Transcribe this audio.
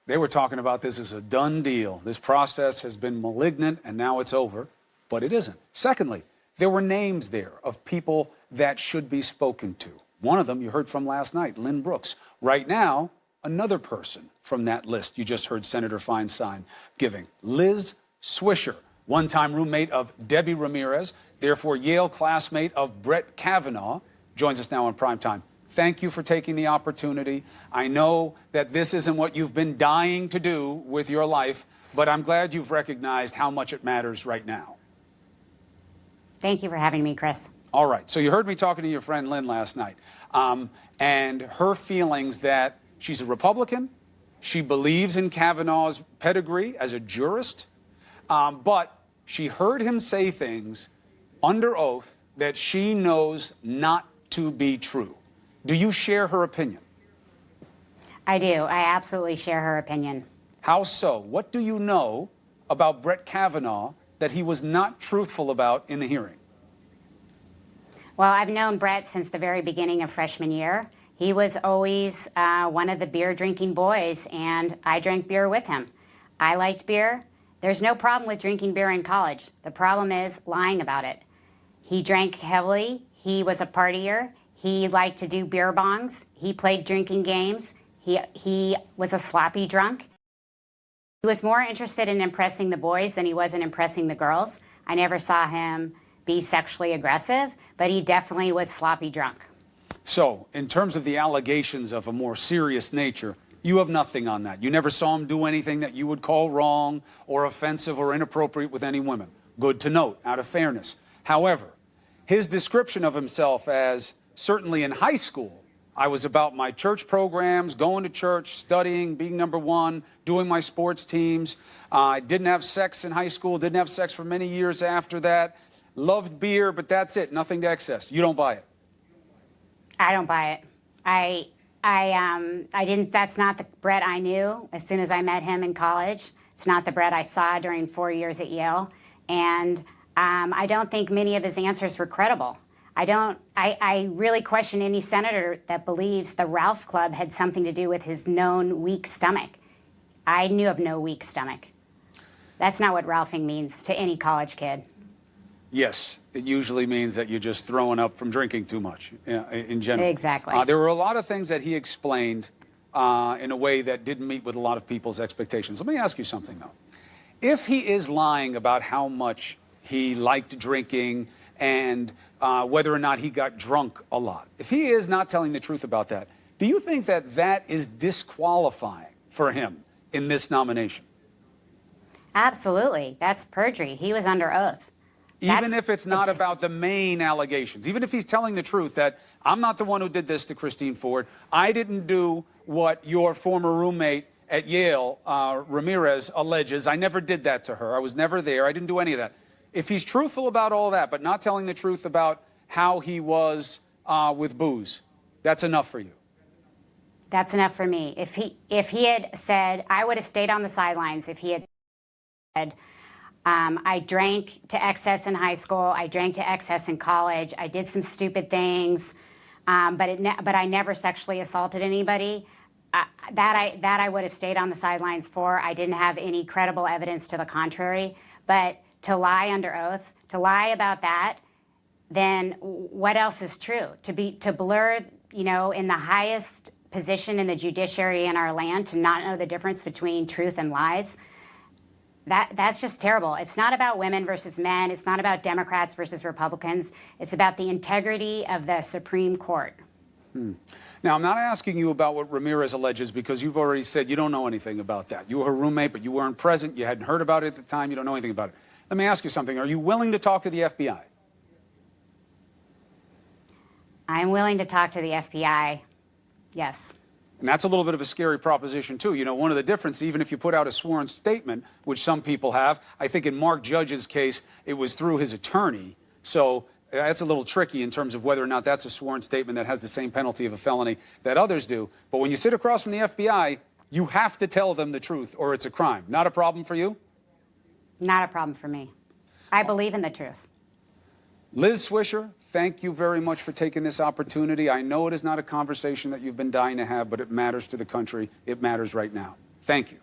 They were talking about this as a done deal. This process has been malignant and now it's over, but it isn't. Secondly, there were names there of people that should be spoken to. One of them you heard from last night, Lynn Brooks. Right now, another person from that list you just heard Senator Feinstein giving, Liz Swisher, one-time roommate of Debbie Ramirez, therefore Yale classmate of Brett Kavanaugh, joins us now on Primetime. Thank you for taking the opportunity. I know that this isn't what you've been dying to do with your life, but I'm glad you've recognized how much it matters right now. Thank you for having me, Chris. All right. So you heard me talking to your friend Lynn last night, and her feelings that she's a Republican. She believes in Kavanaugh's pedigree as a jurist, but she heard him say things under oath that she knows not to be true. Do you share her opinion? I do. I absolutely share her opinion. How so? What do you know about Brett Kavanaugh that he was not truthful about in the hearing? Well, I've known Brett since the very beginning of freshman year. He was always one of the beer-drinking boys, and I drank beer with him. I liked beer. There's no problem with drinking beer in college. The problem is lying about it. He drank heavily. He was a partier. He liked to do beer bongs. He played drinking games. He was a sloppy drunk. He was more interested in impressing the boys than he was in impressing the girls. I never saw him be sexually aggressive, but he definitely was sloppy drunk. So, in terms of the allegations of a more serious nature, you have nothing on that. You never saw him do anything that you would call wrong or offensive or inappropriate with any women. Good to note, out of fairness. However, his description of himself as, certainly in high school, I was about my church programs, going to church, studying, being number one, doing my sports teams. I didn't have sex in high school, didn't have sex for many years after that. Loved beer, but that's it, nothing to excess. You don't buy it. I don't buy it. I didn't, that's not the Brett I knew as soon as I met him in college. It's not the Brett I saw during 4 years at Yale. And I don't think many of his answers were credible. I really question any senator that believes the Ralph Club had something to do with his known weak stomach. I knew of no weak stomach. That's not what Ralphing means to any college kid. Yes, it usually means that you're just throwing up from drinking too much, in general. Exactly. There were a lot of things that he explained in a way that didn't meet with a lot of people's expectations. Let me ask you something, though. If he is lying about how much he liked drinking and whether or not he got drunk a lot, if he is not telling the truth about that, do you think that that is disqualifying for him in this nomination? Absolutely. That's perjury. He was under oath. Even if it's not about the main allegations, even if he's telling the truth that I'm not the one who did this to Christine Ford, I didn't do what your former roommate at Yale, Ramirez, alleges. I never did that to her. I was never there. I didn't do any of that. If he's truthful about all that, but not telling the truth about how he was with booze, that's enough for you. That's enough for me. If he had said, I would have stayed on the sidelines if he had said, I drank to excess in high school. I drank to excess in college. I did some stupid things, but I never sexually assaulted anybody. That I would have stayed on the sidelines for. I didn't have any credible evidence to the contrary. But to lie under oath, to lie about that, then what else is true? To blur, in the highest position in the judiciary in our land, to not know the difference between truth and lies. That's just terrible. It's not about women versus men. It's not about Democrats versus Republicans. It's about the integrity of the Supreme Court. Now, I'm not asking you about what Ramirez alleges because you've already said you don't know anything about that. You were her roommate, but you weren't present. You hadn't heard about it at the time. You don't know anything about it. Let me ask you something. Are you willing to talk to the FBI? I'm willing to talk to the FBI, yes. And that's a little bit of a scary proposition, too. One of the differences, even if you put out a sworn statement, which some people have, I think in Mark Judge's case, it was through his attorney. So that's a little tricky in terms of whether or not that's a sworn statement that has the same penalty of a felony that others do. But when you sit across from the FBI, you have to tell them the truth or it's a crime. Not a problem for you? Not a problem for me. I believe in the truth. Liz Swisher, thank you very much for taking this opportunity. I know it is not a conversation that you've been dying to have, but it matters to the country. It matters right now. Thank you.